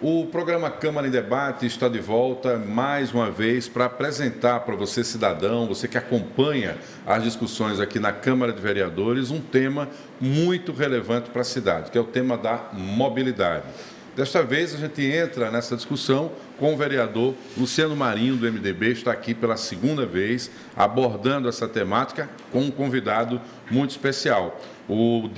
O programa Câmara em Debate está de volta mais uma vez para apresentar para você, cidadão, você que acompanha as discussões aqui na Câmara de Vereadores, um tema muito relevante para a cidade, que é o tema da mobilidade. Desta vez a gente entra nessa discussão com o vereador Luciano Marinho, do MDB, está aqui pela segunda vez abordando essa temática com um convidado muito especial. O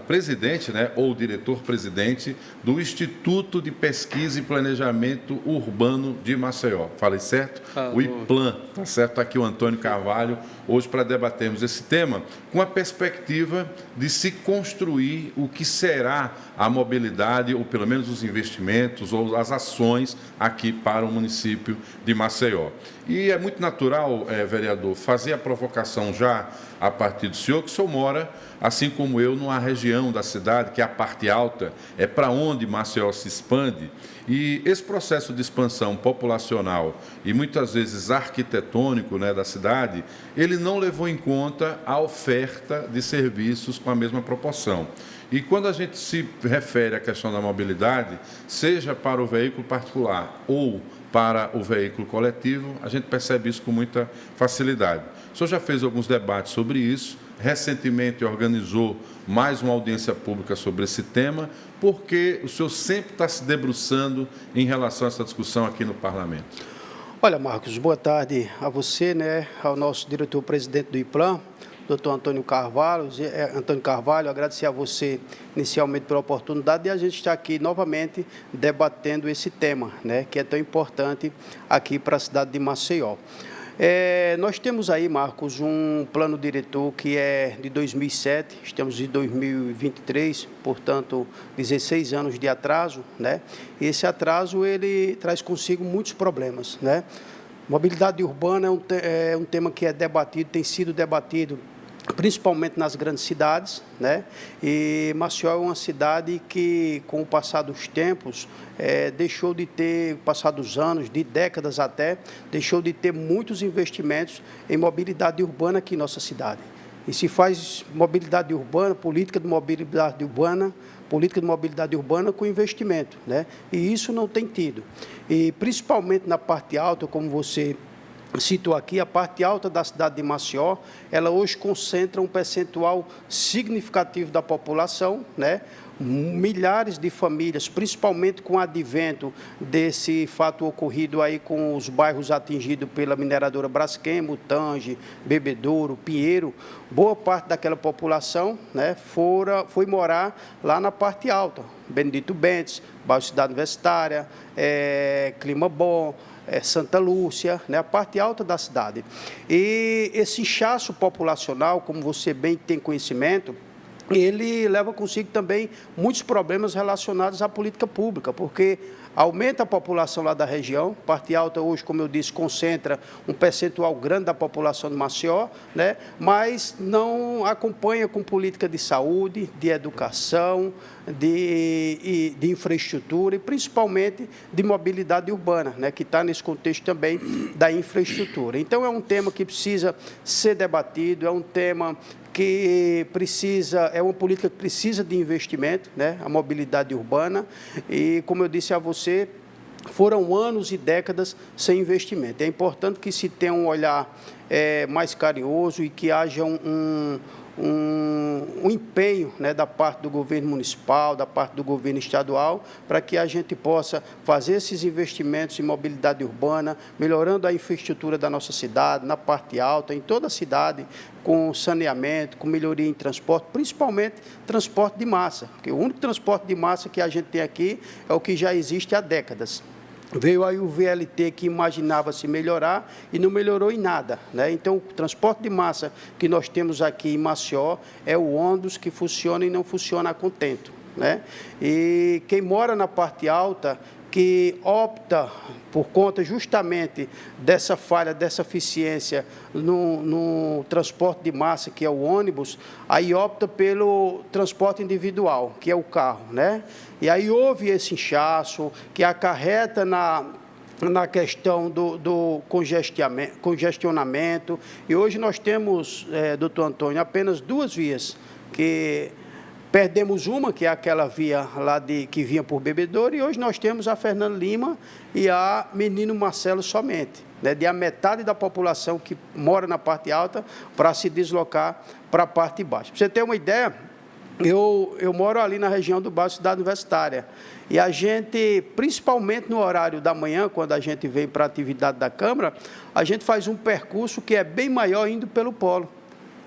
presidente, ou o diretor-presidente do Instituto de Pesquisa e Planejamento Urbano de Maceió. Falei certo? Falou. O IPLAN, tá certo? Está aqui o Antônio Carvalho, hoje para debatermos esse tema com a perspectiva de se construir o que será a mobilidade, ou pelo menos os investimentos ou as ações aqui para o município de Maceió. E é muito natural, vereador, fazer a provocação já a partir do senhor, que o senhor mora, assim como eu, numa região da cidade, que é a parte alta, é para onde Maceió se expande. E esse processo de expansão populacional e muitas vezes arquitetônico, da cidade, ele não levou em conta a oferta de serviços com a mesma proporção. E quando a gente se refere à questão da mobilidade, seja para o veículo particular ou para o veículo coletivo, a gente percebe isso com muita facilidade. O senhor já fez alguns debates sobre isso, recentemente organizou mais uma audiência pública sobre esse tema, porque o senhor sempre está se debruçando em relação a essa discussão aqui no Parlamento. Olha, Marcos, boa tarde a você, ao nosso diretor-presidente do IPLAN, doutor Antônio Carvalho, agradecer a você inicialmente pela oportunidade de a gente estar aqui novamente debatendo esse tema, que é tão importante aqui para a cidade de Maceió. Nós temos aí, Marcos, um plano diretor que é de 2007, estamos em 2023, portanto, 16 anos de atraso, E esse atraso, ele traz consigo muitos problemas, Mobilidade urbana é um tema que é debatido, tem sido debatido principalmente nas grandes cidades, E Maceió é uma cidade que, com o passar dos tempos, deixou de ter, passado dos anos, de décadas até, deixou de ter muitos investimentos em mobilidade urbana aqui em nossa cidade. E se faz mobilidade urbana, política de mobilidade urbana com investimento, E isso não tem tido. E principalmente na parte alta, como você citou aqui, a parte alta da cidade de Maceió, ela hoje concentra um percentual significativo da população, Milhares de famílias, principalmente com o advento desse fato ocorrido aí com os bairros atingidos pela mineradora Braskem, Mutange, Bebedouro, Pinheiro, boa parte daquela população, foi morar lá na parte alta, Benedito Bentes, bairro Cidade Universitária, Clima Bom, Santa Lúcia, a parte alta da cidade. E esse inchaço populacional, como você bem tem conhecimento, ele leva consigo também muitos problemas relacionados à política pública, porque aumenta a população lá da região, parte alta hoje, como eu disse, concentra um percentual grande da população de Maceió, mas não acompanha com política de saúde, de educação, de infraestrutura e principalmente de mobilidade urbana, que está nesse contexto também da infraestrutura. Então, é um tema que precisa ser debatido, é um tema que é uma política que precisa de investimento, a mobilidade urbana, e, como eu disse a você, foram anos e décadas sem investimento. É importante que se tenha um olhar mais carinhoso e que haja um empenho da parte do governo municipal, da parte do governo estadual, para que a gente possa fazer esses investimentos em mobilidade urbana, melhorando a infraestrutura da nossa cidade, na parte alta, em toda a cidade, com saneamento, com melhoria em transporte, principalmente transporte de massa, porque o único transporte de massa que a gente tem aqui é o que já existe há décadas. Veio aí o VLT que imaginava-se melhorar e não melhorou em nada, Então, o transporte de massa que nós temos aqui em Maceió é o ônibus que funciona e não funciona a contento, E quem mora na parte alta, que opta por conta justamente dessa falha, dessa eficiência no transporte de massa, que é o ônibus, aí opta pelo transporte individual, que é o carro, E aí houve esse inchaço que acarreta na questão do congestionamento. E hoje nós temos, doutor Antônio, apenas duas vias, que Perdemos uma, que é aquela via lá que vinha por Bebedouro, e hoje nós temos a Fernando Lima e a Menino Marcelo somente, né, de a metade da população que mora na parte alta para se deslocar para a parte baixa. Para você ter uma ideia, eu moro ali na região do bairro Cidade Universitária, e a gente, principalmente no horário da manhã, quando a gente vem para a atividade da Câmara, a gente faz um percurso que é bem maior indo pelo polo,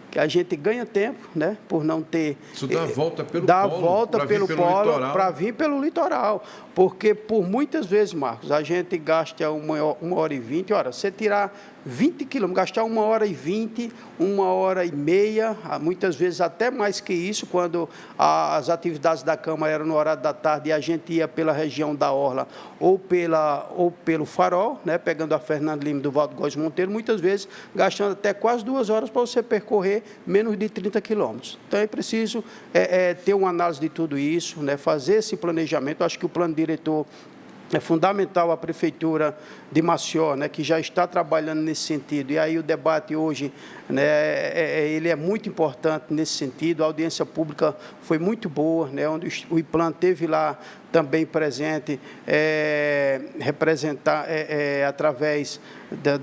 que a gente ganha tempo, né, por não ter... Isso dá a volta pelo polo? Dá a volta pelo polo para vir pelo litoral. Porque, por muitas vezes, Marcos, a gente gasta 1h20. Ora, você tirar 20 quilômetros, gastar 1h20, 1h30, muitas vezes até mais que isso, quando as atividades da Câmara eram no horário da tarde e a gente ia pela região da Orla ou pelo Farol, né, pegando a Fernando Lima do Valdo Góes Monteiro, muitas vezes gastando até quase 2 horas para você percorrer menos de 30 quilômetros. Então, é preciso ter uma análise de tudo isso, né, fazer esse planejamento. Acho que o plano diretor é fundamental, a Prefeitura de Maceió, né, que já está trabalhando nesse sentido. E aí o debate hoje, né, ele é muito importante nesse sentido. A audiência pública foi muito boa, né, onde o IPLAN teve lá também presente, representar através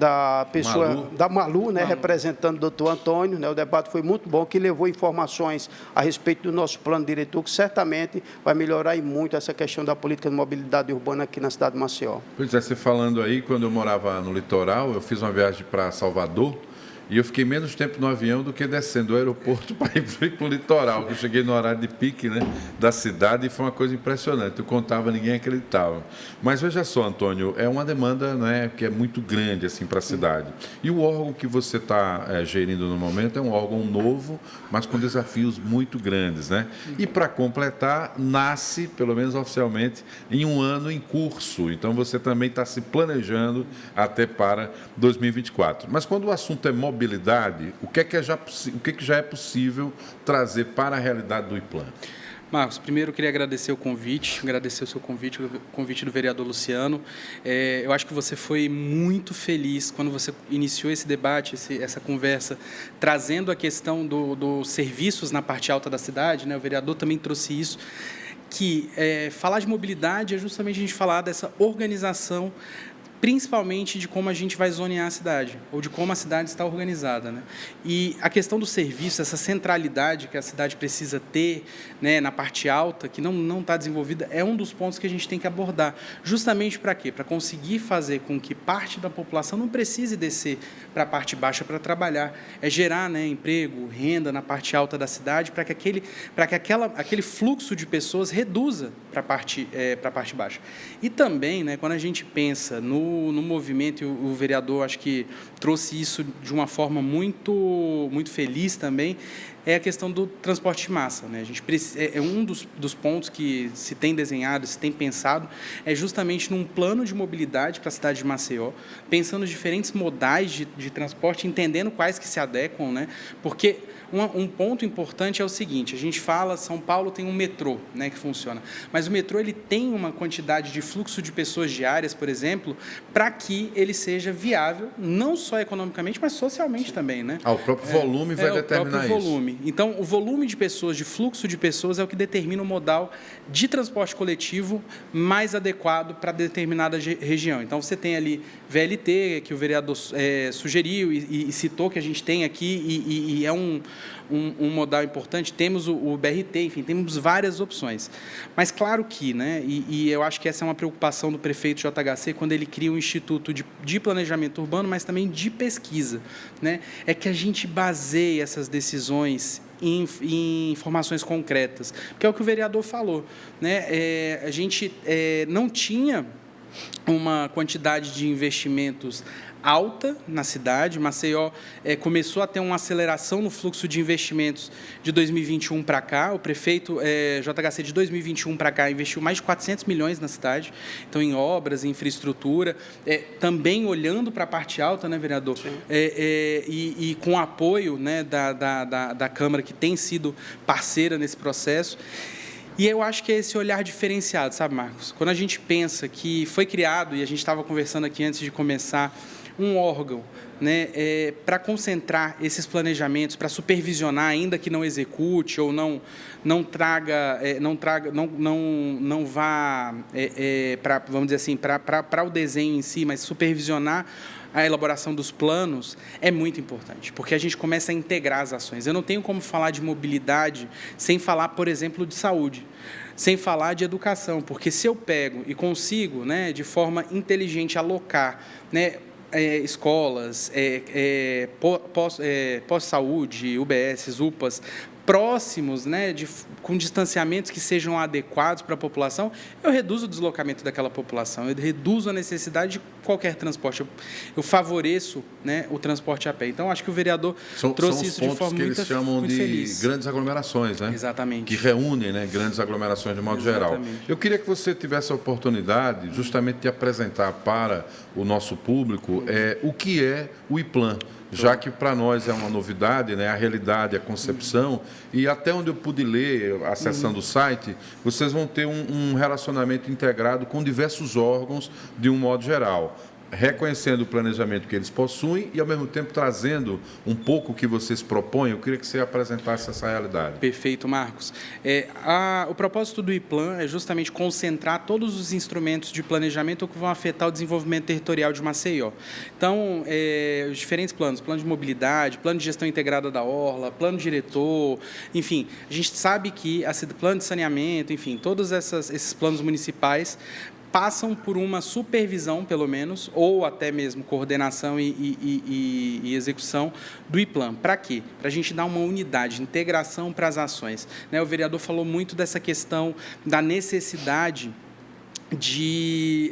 da pessoa da Malu, né, representando o doutor Antônio, né, o debate foi muito bom, que levou informações a respeito do nosso plano diretor, que certamente vai melhorar e muito essa questão da política de mobilidade urbana aqui na cidade de Maceió. Pois é, você falando aí, quando eu morava no litoral, eu fiz uma viagem para Salvador, e eu fiquei menos tempo no avião do que descendo do aeroporto para ir para o litoral. Eu cheguei no horário de pique, né, da cidade, e foi uma coisa impressionante. Eu contava, ninguém acreditava. Mas veja só, Antônio, é uma demanda, né, que é muito grande assim, para a cidade. E o órgão que você está gerindo no momento é um órgão novo, mas com desafios muito grandes, né? E para completar, nasce, pelo menos oficialmente, em um ano em curso. Então você também está se planejando até para 2024. Mas quando o assunto é mobilidade, o que já é possível trazer para a realidade do IPLAN? Marcos, primeiro eu queria agradecer o seu convite, o convite do vereador Luciano. Eu acho que você foi muito feliz quando você iniciou esse debate, essa conversa, trazendo a questão dos serviços na parte alta da cidade, né? O vereador também trouxe isso, que falar de mobilidade é justamente a gente falar dessa organização, principalmente de como a gente vai zonear a cidade, ou de como a cidade está organizada, né? E a questão do serviço, essa centralidade que a cidade precisa ter, né, na parte alta, que não está desenvolvida, é um dos pontos que a gente tem que abordar. Justamente para quê? Para conseguir fazer com que parte da população não precise descer para a parte baixa para trabalhar. É gerar, né, emprego, renda na parte alta da cidade, para que aquele fluxo de pessoas reduza para a parte baixa. E também, né, quando a gente pensa no movimento, e o vereador acho que trouxe isso de uma forma muito feliz também, é a questão do transporte de massa, né? A gente é um dos pontos que se tem desenhado, se tem pensado, é justamente num plano de mobilidade para a cidade de Maceió, pensando diferentes modais de transporte, entendendo quais que se adequam, né? Porque um ponto importante é o seguinte: a gente fala, São Paulo tem um metrô, né, que funciona, mas o metrô ele tem uma quantidade de fluxo de pessoas diárias, por exemplo, para que ele seja viável, não só economicamente, mas socialmente também, né? O próprio volume vai determinar isso. Volume. Então, o volume de pessoas, de fluxo de pessoas, é o que determina o modal de transporte coletivo mais adequado para determinada região. Então, você tem ali VLT, que o vereador sugeriu e citou, que a gente tem aqui, e é um modal importante. Temos o BRT, enfim, temos várias opções. Mas, claro que, né, e eu acho que essa é uma preocupação do prefeito JHC, quando ele cria um instituto de planejamento urbano, mas também de pesquisa, né, é que a gente baseie essas decisões em informações concretas, que é o que o vereador falou, né? A gente não tinha uma quantidade de investimentos alta na cidade. Maceió começou a ter uma aceleração no fluxo de investimentos de 2021 para cá. O prefeito JHC de 2021 para cá investiu mais de 400 milhões na cidade, então em obras, em infraestrutura, também olhando para a parte alta, né, vereador? E com o apoio, né, da Câmara, que tem sido parceira nesse processo. E eu acho que é esse olhar diferenciado, sabe, Marcos? Quando a gente pensa que foi criado, e a gente estava conversando aqui antes de começar, um órgão né, para concentrar esses planejamentos, para supervisionar, ainda que não execute ou não vá para, vamos dizer assim, para o desenho em si, mas supervisionar a elaboração dos planos, é muito importante, porque a gente começa a integrar as ações. Eu não tenho como falar de mobilidade sem falar, por exemplo, de saúde, sem falar de educação, porque se eu pego e consigo, né, de forma inteligente, alocar, né, escolas, pós-saúde, UBS, UPAs, próximos, né, com distanciamentos que sejam adequados para a população, eu reduzo o deslocamento daquela população, eu reduzo a necessidade de qualquer transporte, eu favoreço, né, o transporte a pé. Então, acho que o vereador trouxe isso de forma muito feliz. São os pontos que eles chamam de grandes aglomerações, né? Exatamente. Que reúnem, né, grandes aglomerações de modo geral. Eu queria que você tivesse a oportunidade justamente de apresentar para o nosso público o que é o IPLAN, já que para nós é uma novidade, né, a realidade, a concepção, e até onde eu pude ler, acessando o site, vocês vão ter um relacionamento integrado com diversos órgãos de um modo geral, reconhecendo o planejamento que eles possuem e, ao mesmo tempo, trazendo um pouco o que vocês propõem. Eu queria que você apresentasse essa realidade. Perfeito, Marcos. O propósito do IPLAN é justamente concentrar todos os instrumentos de planejamento que vão afetar o desenvolvimento territorial de Maceió. Então, os diferentes planos, plano de mobilidade, plano de gestão integrada da orla, plano diretor, enfim, a gente sabe que plano de saneamento, enfim, todos esses planos municipais passam por uma supervisão, pelo menos, ou até mesmo coordenação e execução do IPLAN. Para quê? Para a gente dar uma unidade, integração para as ações, né? O vereador falou muito dessa questão da necessidade de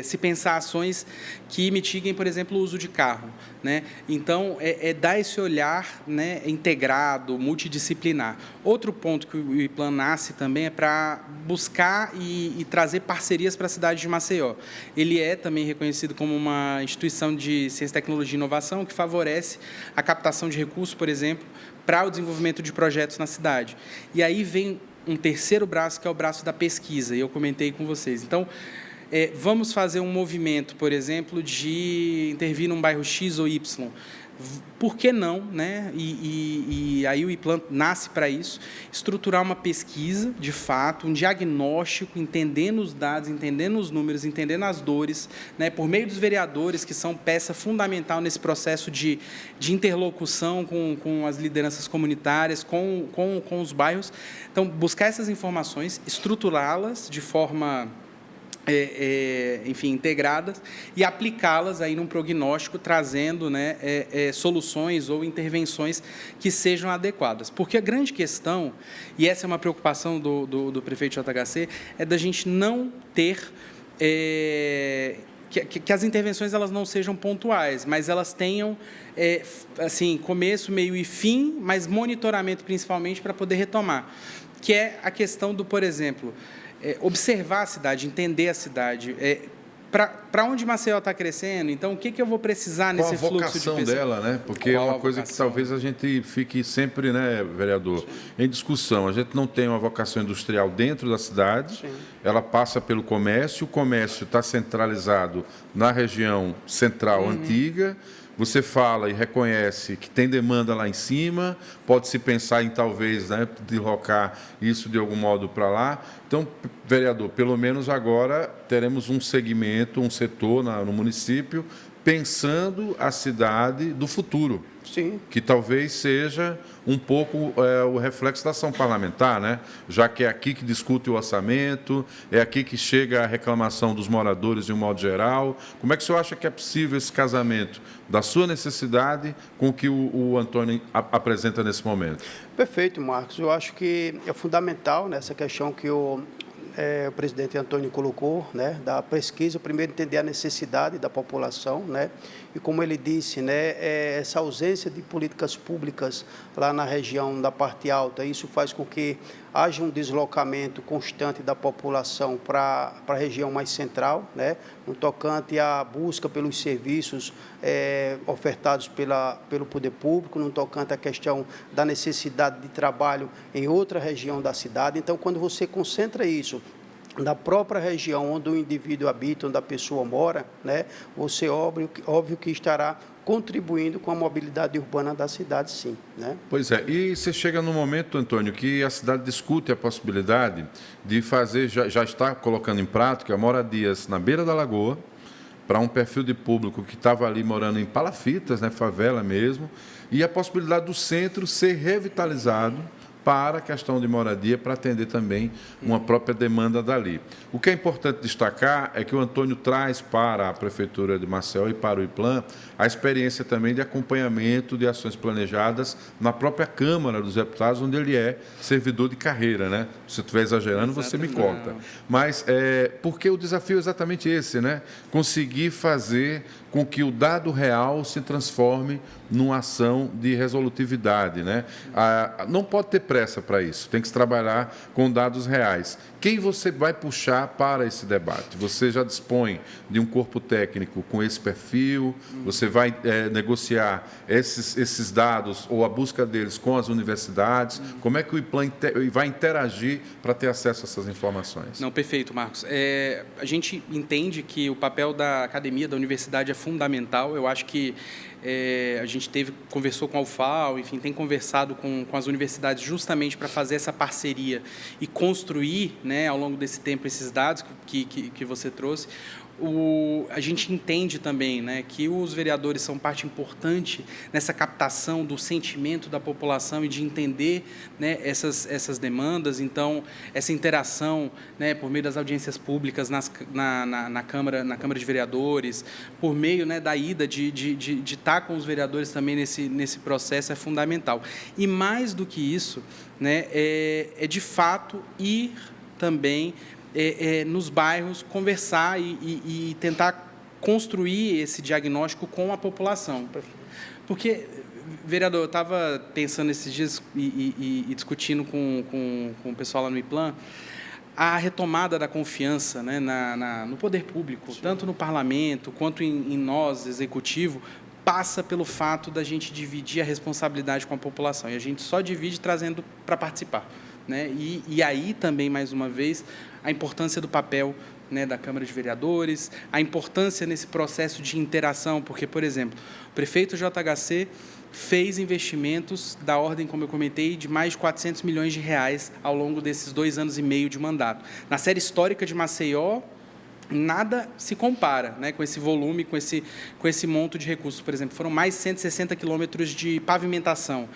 se pensar ações que mitiguem, por exemplo, o uso de carro, né? Então, dar esse olhar, né, integrado, multidisciplinar. Outro ponto que o IPLAN nasce também é para buscar e trazer parcerias para a cidade de Maceió. Ele é também reconhecido como uma instituição de ciência, tecnologia e inovação que favorece a captação de recursos, por exemplo, para o desenvolvimento de projetos na cidade. E aí vem um terceiro braço, que é o braço da pesquisa, e eu comentei com vocês. Então, vamos fazer um movimento, por exemplo, de intervir num bairro X ou Y. Por que não, né? E aí o IPLAN nasce para isso, estruturar uma pesquisa, de fato, um diagnóstico, entendendo os dados, entendendo os números, entendendo as dores, né? Por meio dos vereadores, que são peça fundamental nesse processo de interlocução com as lideranças comunitárias, com os bairros. Então, buscar essas informações, estruturá-las de forma enfim, integradas e aplicá-las aí num prognóstico, trazendo, né, soluções ou intervenções que sejam adequadas. Porque a grande questão, e essa é uma preocupação do prefeito JHC, é da gente não ter... Que as intervenções elas não sejam pontuais, mas elas tenham assim, começo, meio e fim, mas monitoramento principalmente para poder retomar. Que é a questão do, por exemplo... observar a cidade, entender a cidade, para onde Maceió está crescendo, então o que eu vou precisar nesse fluxo de pessoas? Qual a vocação dela, né? Porque é uma coisa que talvez a gente fique sempre, né, vereador, em discussão. A gente não tem uma vocação industrial dentro da cidade, ela passa pelo comércio, o comércio está centralizado na região central antiga. Você fala e reconhece que tem demanda lá em cima, pode-se pensar em talvez, né, deslocar isso de algum modo para lá. Então, vereador, pelo menos agora teremos um segmento, um setor no município, pensando a cidade do futuro. Sim. Que talvez seja um pouco o reflexo da ação parlamentar, né? Já que é aqui que discute o orçamento, é aqui que chega a reclamação dos moradores de um modo geral. Como é que o senhor acha que é possível esse casamento da sua necessidade com o que o Antônio apresenta nesse momento? Perfeito, Marcos. Eu acho que é fundamental nessa questão que o presidente Antônio colocou, né, da pesquisa, primeiro entender a necessidade da população, né, e como ele disse, né, essa ausência de políticas públicas lá na região da parte alta, isso faz com que haja um deslocamento constante da população para a região mais central, né, no tocante à busca pelos serviços ofertados pelo poder público, no tocante à questão da necessidade de trabalho em outra região da cidade. Então, quando você concentra isso na própria região onde o indivíduo habita, onde a pessoa mora, né, você óbvio que estará contribuindo com a mobilidade urbana da cidade, sim. Né? Pois é, e você chega no momento, Antônio, que a cidade discute a possibilidade de fazer, já está colocando em prática, moradias na beira da lagoa, para um perfil de público que estava ali morando em palafitas, né, favela mesmo, e a possibilidade do centro ser revitalizado para a questão de moradia, para atender também uma própria demanda dali. O que é importante destacar é que o Antônio traz para a Prefeitura de Maceió e para o IPLAN a experiência também de acompanhamento de ações planejadas na própria Câmara dos Deputados, onde ele é servidor de carreira, né? Se eu estiver exagerando, você me corta. Mas porque o desafio é exatamente esse, né? Conseguir fazer com que o dado real se transforme numa ação de resolutividade, né? Não pode ter pressa para isso, tem que se trabalhar com dados reais. Quem você vai puxar para esse debate? Você já dispõe de um corpo técnico com esse perfil? Você vai negociar esses dados ou a busca deles com as universidades? Como é que o IPLAN vai interagir para ter acesso a essas informações? Não, perfeito, Marcos. A gente entende que o papel da academia, da universidade é fundamental. Eu acho que a gente conversou com a UFAL, enfim, tem conversado com as universidades justamente para fazer essa parceria e construir, né, ao longo desse tempo, esses dados que você trouxe. A gente entende também, né, que os vereadores são parte importante nessa captação do sentimento da população e de entender, né, essas demandas. Então, essa interação, né, por meio das audiências públicas na Câmara de Vereadores, por meio, né, da ida de estar com os vereadores também nesse processo é fundamental. E mais do que isso, né, é de fato ir também nos bairros, conversar e tentar construir esse diagnóstico com a população. Porque, vereador, eu estava pensando esses dias e discutindo com o pessoal lá no IPLAN, a retomada da confiança, né, no poder público, sim, tanto no parlamento quanto em nós, executivo, passa pelo fato da gente dividir a responsabilidade com a população. E a gente só divide trazendo para participar. Né? E aí também, mais uma vez, a importância do papel, né, da Câmara de Vereadores, a importância nesse processo de interação, porque, por exemplo, o prefeito JHC fez investimentos da ordem, como eu comentei, de mais de 400 milhões de reais ao longo desses 2 anos e meio de mandato. Na série histórica de Maceió, nada se compara, né, com esse volume, com esse monto de recursos. Por exemplo, foram mais de 160 quilômetros de pavimentação.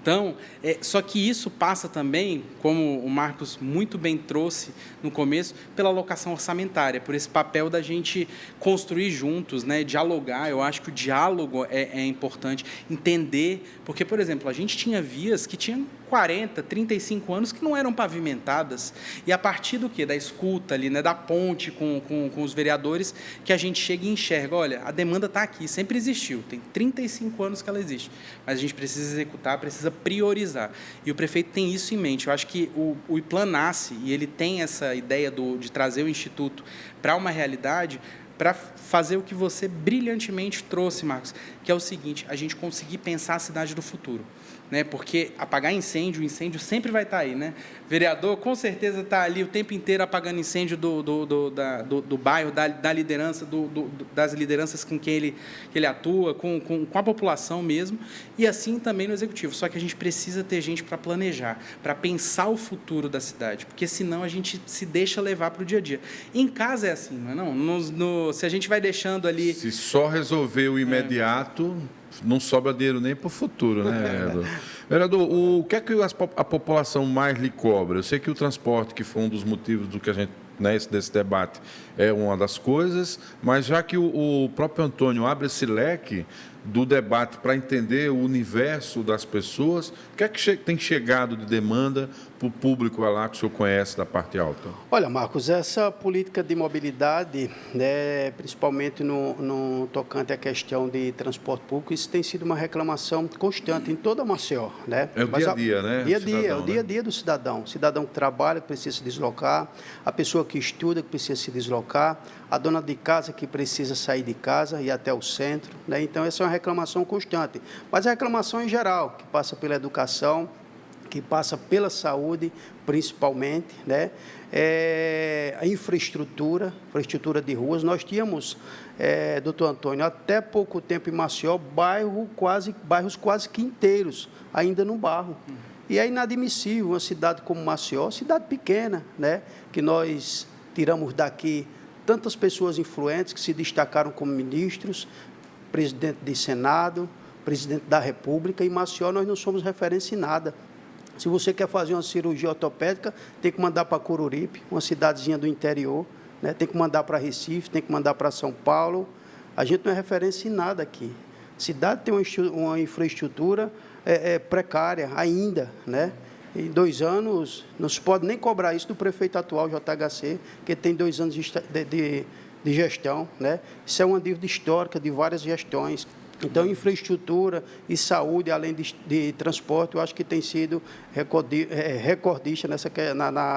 Então, só que isso passa também, como o Marcos muito bem trouxe no começo, pela alocação orçamentária, por esse papel da gente construir juntos, né, dialogar. Eu acho que o diálogo é importante, entender, porque, por exemplo, a gente tinha vias que tinham 40, 35 anos que não eram pavimentadas, e a partir do quê? Da escuta ali, né, da ponte com os vereadores, que a gente chega e enxerga, olha, a demanda está aqui, sempre existiu, tem 35 anos que ela existe, mas a gente precisa executar, precisa priorizar, e o prefeito tem isso em mente. Eu acho que o IPLAN nasce, e ele tem essa ideia de trazer o Instituto para uma realidade, para fazer o que você brilhantemente trouxe, Marcos, que é o seguinte, a gente conseguir pensar a cidade do futuro. Né? Porque apagar incêndio, o incêndio sempre vai estar aí, né? Vereador, com certeza, está ali o tempo inteiro apagando incêndio do bairro, da liderança, das lideranças com quem ele atua, com a população mesmo, e assim também no executivo. Só que a gente precisa ter gente para planejar, para pensar o futuro da cidade, porque senão a gente se deixa levar para o dia a dia. Em casa é assim, não é não? Se a gente vai deixando ali... Se só resolver o imediato... Não sobra dinheiro nem para o futuro, né, vereador? Vereador, o que é que a população mais lhe cobra? Eu sei que o transporte, que foi um dos motivos do que a gente, né, desse debate, é uma das coisas, mas já que o próprio Antônio abre esse leque do debate para entender o universo das pessoas, o que é que tem chegado de demanda para o público lá que o senhor conhece da parte alta? Olha, Marcos, essa política de mobilidade, né, principalmente no tocante à questão de transporte público, isso tem sido uma reclamação constante em toda a Maceió. Né? É o dia a dia, né? O dia a dia do cidadão. O cidadão que trabalha, que precisa se deslocar, a pessoa que estuda, que precisa se deslocar, a dona de casa que precisa sair de casa e ir até o centro. Né? Então, essa é uma reclamação constante. Mas a reclamação em geral, que passa pela educação, que passa pela saúde, principalmente, né? A infraestrutura de ruas. Nós tínhamos, doutor Antônio, até pouco tempo em Maceió, bairros quase que inteiros, ainda no barro. E é inadmissível uma cidade como Maceió, cidade pequena, né? Que nós tiramos daqui tantas pessoas influentes que se destacaram como ministros, presidente de Senado, presidente da República, e Maceió nós não somos referência em nada. Se você quer fazer uma cirurgia ortopédica, tem que mandar para Coruripe, uma cidadezinha do interior, né? Tem que mandar para Recife, tem que mandar para São Paulo. A gente não é referência em nada aqui. A cidade tem uma infraestrutura precária ainda, né? Em 2 anos, não se pode nem cobrar isso do prefeito atual, JHC, que tem 2 anos de gestão, né? Isso é uma dívida histórica de várias gestões. Então, infraestrutura e saúde, além de transporte, eu acho que tem sido recordista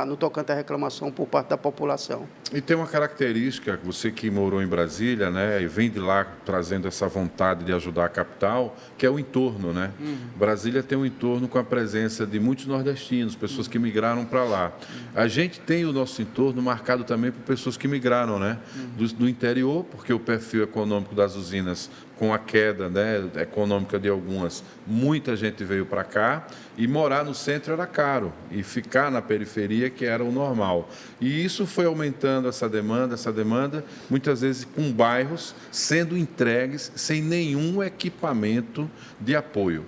no tocante à reclamação por parte da população. E tem uma característica, você que morou em Brasília, né, e vem de lá trazendo essa vontade de ajudar a capital, que é o entorno, né? Brasília tem um entorno com a presença de muitos nordestinos, pessoas que migraram para lá. A gente tem o nosso entorno marcado também por pessoas que migraram, né, do interior, porque o perfil econômico das usinas, com a queda, né, econômica de algumas, muita gente veio para cá, e morar no centro era caro, e ficar na periferia que era o normal. E isso foi aumentando essa demanda, muitas vezes com bairros sendo entregues sem nenhum equipamento de apoio.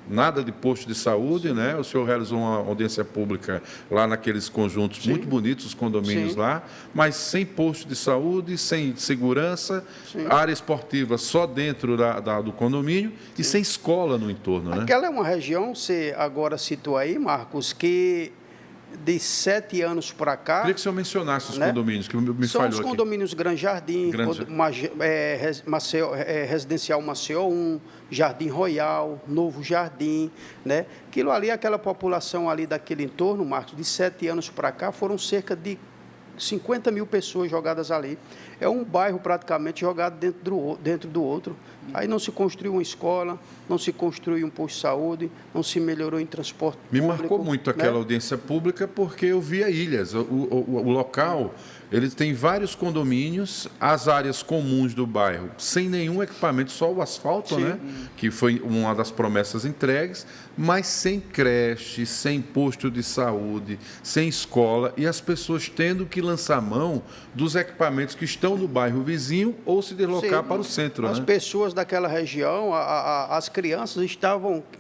Nada de posto de saúde, né? O senhor realizou uma audiência pública lá naqueles conjuntos muito bonitos, os condomínios lá, mas sem posto de saúde, sem segurança, área esportiva só dentro do condomínio e sem escola no entorno, né? Aquela é uma região, você agora citou aí, Marcos, que de 7 anos para cá... Queria que o senhor mencionasse os condomínios, que me são falhou os aqui. condomínios Gran Jardim, Residencial Maceió 1, Jardim Royal, Novo Jardim, né? Aquilo ali, aquela população ali daquele entorno, Marcos, de 7 anos para cá, foram cerca de 50 mil pessoas jogadas ali. É um bairro praticamente jogado dentro do outro. Aí não se construiu uma escola, não se construiu um posto de saúde, não se melhorou em transporte público. Me marcou muito aquela audiência pública porque eu via ilhas. O local, ele tem vários condomínios, as áreas comuns do bairro, sem nenhum equipamento, só o asfalto, né? Que foi uma das promessas entregues, mas sem creche, sem posto de saúde, sem escola, e as pessoas tendo que lançar mão dos equipamentos que estão no bairro vizinho ou se deslocar para o centro. As pessoas daquela região, as crianças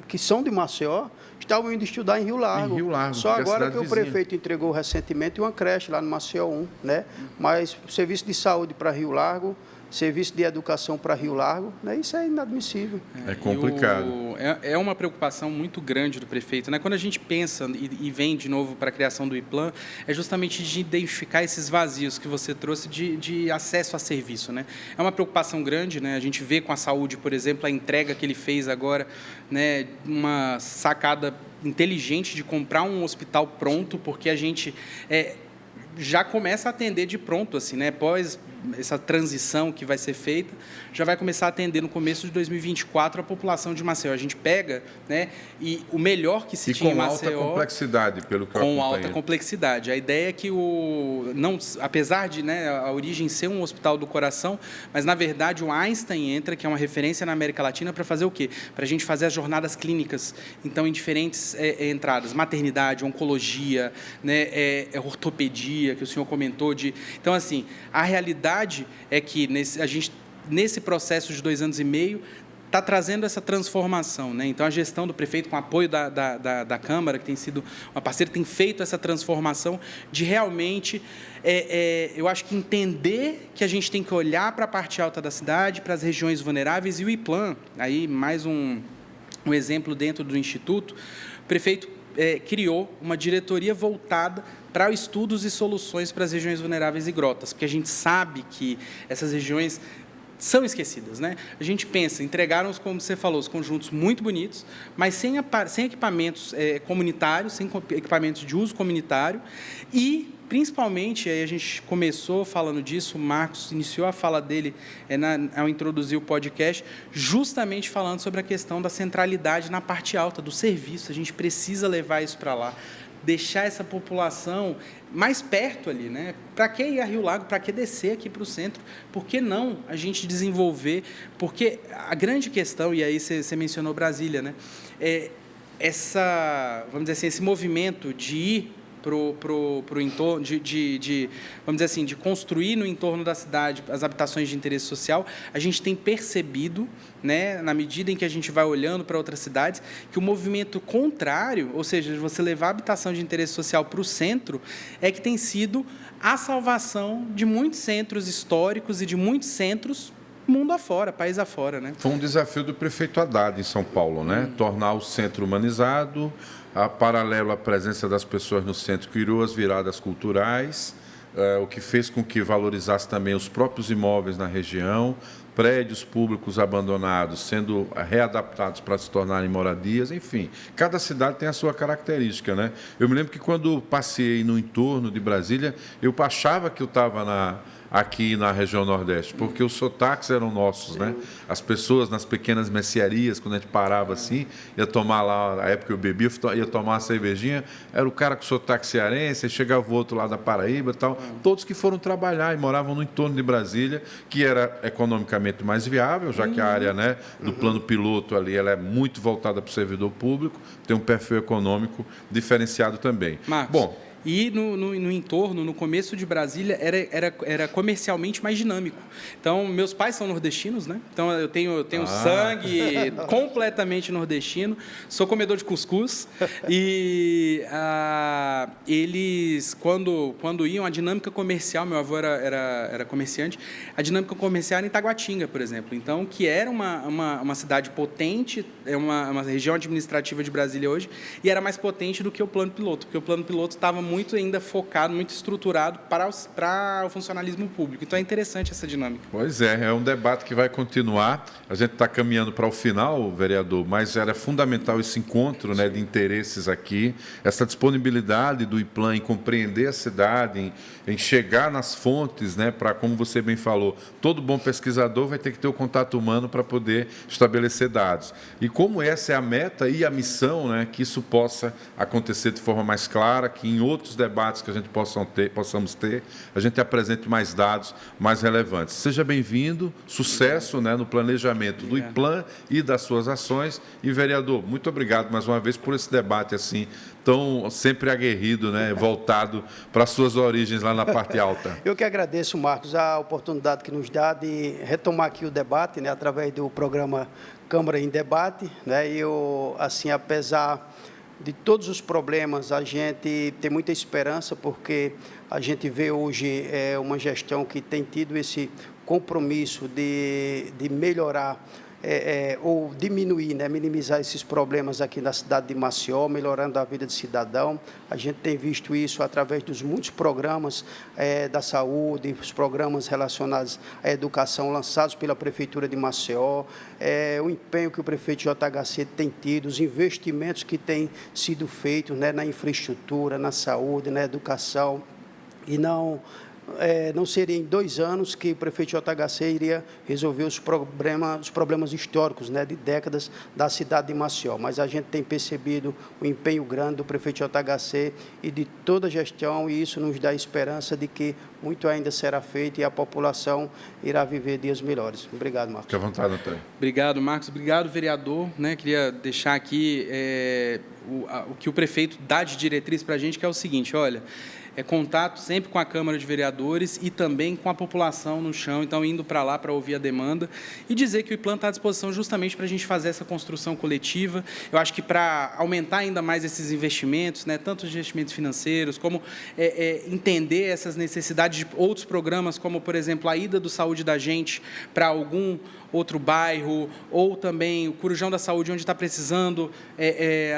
que são de Maceió, estavam indo estudar em Rio Largo. Só agora que o prefeito entregou recentemente uma creche lá no Maceió 1, né? Mas serviço de saúde para Rio Largo, serviço de educação para Rio Largo, né? Isso é inadmissível. É complicado. É uma preocupação muito grande do prefeito, né? Quando a gente pensa e vem de novo para a criação do IPLAN, é justamente de identificar esses vazios que você trouxe de acesso a serviço, né? É uma preocupação grande, né? A gente vê com a saúde, por exemplo, a entrega que ele fez agora, né? Uma sacada inteligente de comprar um hospital pronto, porque a gente já começa a atender de pronto, assim, né? Após essa transição que vai ser feita, já vai começar a atender no começo de 2024 a população de Maceió. A gente pega, né? E o melhor que se tinha em Maceió... com alta complexidade, pelo que eu acompanhei. Com alta complexidade. A ideia é que apesar de, né, a origem ser um hospital do coração, mas na verdade o Einstein entra, que é uma referência na América Latina, para fazer o quê? Para a gente fazer as jornadas clínicas, então em diferentes entradas, maternidade, oncologia, né, ortopedia, que o senhor comentou então assim, a realidade é que a gente, nesse processo de 2 anos e meio, está trazendo essa transformação, né? Então, a gestão do prefeito, com apoio da Câmara, que tem sido uma parceira, tem feito essa transformação de realmente, eu acho que entender que a gente tem que olhar para a parte alta da cidade, para as regiões vulneráveis, e o IPLAN, aí mais um exemplo dentro do Instituto, o prefeito criou uma diretoria voltada para estudos e soluções para as regiões vulneráveis e grotas, porque a gente sabe que essas regiões são esquecidas, né? A gente pensa, entregaram, como você falou, os conjuntos muito bonitos, mas sem equipamentos comunitários, sem equipamentos de uso comunitário, e principalmente, aí a gente começou falando disso, o Marcos iniciou a fala dele ao introduzir o podcast, justamente falando sobre a questão da centralidade na parte alta do serviço. A gente precisa levar isso para lá, deixar essa população mais perto ali, né? Para que ir a Rio Lago? Para que descer aqui para o centro? Por que não a gente desenvolver? Porque a grande questão, e aí você mencionou Brasília, né? Vamos dizer assim, esse movimento de ir pro entorno, vamos dizer assim, de construir no entorno da cidade as habitações de interesse social, a gente tem percebido, né, na medida em que a gente vai olhando para outras cidades, que o movimento contrário, ou seja, de você levar a habitação de interesse social para o centro, é que tem sido a salvação de muitos centros históricos e de muitos centros mundo afora, país afora, né? Foi um desafio do prefeito Haddad em São Paulo, né? Tornar o centro humanizado, paralelo à presença das pessoas no centro, criou as viradas culturais, o que fez com que valorizasse também os próprios imóveis na região, prédios públicos abandonados sendo readaptados para se tornarem moradias, enfim. Cada cidade tem a sua característica, né? Eu me lembro que quando passei no entorno de Brasília, eu achava que eu estava aqui na região Nordeste, porque os sotaques eram nossos, né? As pessoas nas pequenas mercearias, quando a gente parava assim, ia tomar lá, na época eu bebia, ia tomar uma cervejinha, era o cara com sotaque cearense, chegava o outro lá da Paraíba e tal, todos que foram trabalhar e moravam no entorno de Brasília, que era economicamente mais viável, já que a área, né, do plano piloto ali, ela é muito voltada para o servidor público, tem um perfil econômico diferenciado também. Marcos. Bom, E no entorno, no começo de Brasília, era comercialmente mais dinâmico. Então, meus pais são nordestinos, né? Então, eu tenho sangue completamente nordestino, sou comedor de cuscuz. E eles, quando iam, a dinâmica comercial, meu avô era comerciante, a dinâmica comercial era em Taguatinga, por exemplo. Então, que era uma cidade potente, é uma região administrativa de Brasília hoje, e era mais potente do que o plano piloto, porque o plano piloto estava muito ainda focado, muito estruturado para o funcionalismo público. Então, é interessante essa dinâmica. Pois é um debate que vai continuar. A gente está caminhando para o final, vereador, mas era fundamental esse encontro, né, de interesses aqui, essa disponibilidade do IPLAN em compreender a cidade, em chegar nas fontes, né, para, como você bem falou, todo bom pesquisador vai ter que ter o contato humano para poder estabelecer dados. E como essa é a meta e a missão, né, que isso possa acontecer de forma mais clara, que em outros debates que a gente possamos ter, a gente apresente mais dados mais relevantes. Seja bem-vindo, sucesso, né, no planejamento do IPLAN e das suas ações. E, vereador, muito obrigado mais uma vez por esse debate assim tão sempre aguerrido, né, voltado para as suas origens lá na parte alta. Eu que agradeço, Marcos, a oportunidade que nos dá de retomar aqui o debate, né, através do programa Câmara em Debate, né, e eu, assim, apesar de todos os problemas, a gente tem muita esperança, porque a gente vê hoje uma gestão que tem tido esse compromisso de melhorar ou diminuir, né, minimizar esses problemas aqui na cidade de Maceió, melhorando a vida do cidadão. A gente tem visto isso através dos muitos programas da saúde, os programas relacionados à educação lançados pela Prefeitura de Maceió, o empenho que o prefeito JHC tem tido, os investimentos que têm sido feitos, né, na infraestrutura, na saúde, na educação, e não seria em 2 anos que o prefeito JHC iria resolver os problemas históricos, né, de décadas da cidade de Maceió. Mas a gente tem percebido o empenho grande do prefeito JHC e de toda a gestão, e isso nos dá esperança de que muito ainda será feito e a população irá viver dias melhores. Obrigado, Marcos. Fique à vontade, Antônio. Obrigado, Marcos. Obrigado, vereador. Né? Queria deixar aqui o que o prefeito dá de diretriz para a gente, que é o seguinte, olha, contato sempre com a Câmara de Vereadores e também com a população no chão, então indo para lá para ouvir a demanda e dizer que o IPLAN está à disposição justamente para a gente fazer essa construção coletiva. Eu acho que para aumentar ainda mais esses investimentos, né, tanto os investimentos financeiros, como entender essas necessidades de outros programas, como, por exemplo, a ida do Saúde da Gente para algum outro bairro, ou também o Corujão da Saúde, onde está precisando,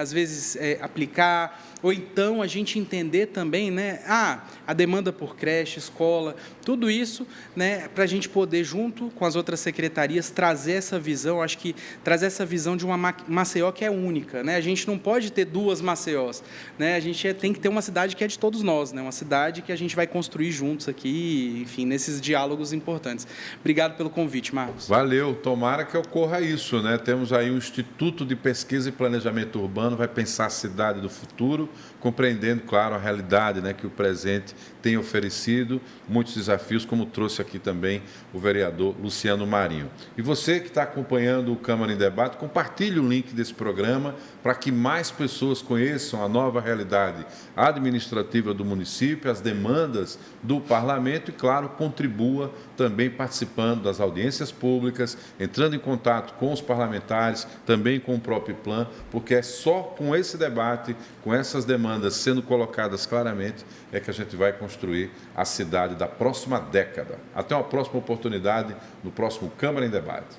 às vezes, aplicar, ou então a gente entender também, né, a demanda por creche, escola, tudo isso, né, para a gente poder, junto com as outras secretarias, trazer essa visão, acho que trazer essa visão de uma Maceió que é única, né? A gente não pode ter duas Maceiós, né? A gente tem que ter uma cidade que é de todos nós, né? Uma cidade que a gente vai construir juntos aqui, enfim, nesses diálogos importantes. Obrigado pelo convite, Marcos. Valeu, tomara que ocorra isso, né? Temos aí o Instituto de Pesquisa e Planejamento Urbano, vai pensar a cidade do futuro, compreendendo, claro, a realidade, né, que o presente tem oferecido, muitos desafios, como trouxe aqui também o vereador Luciano Marinho. E você que está acompanhando o Câmara em Debate, compartilhe o link desse programa para que mais pessoas conheçam a nova realidade administrativa do município, as demandas do parlamento e, claro, contribua também participando das audiências públicas, entrando em contato com os parlamentares, também com o próprio PLAN, porque é só com esse debate, com essas demandas sendo colocadas claramente, é que a gente vai construir a cidade da próxima década. Até uma próxima oportunidade, no próximo Câmara em Debate.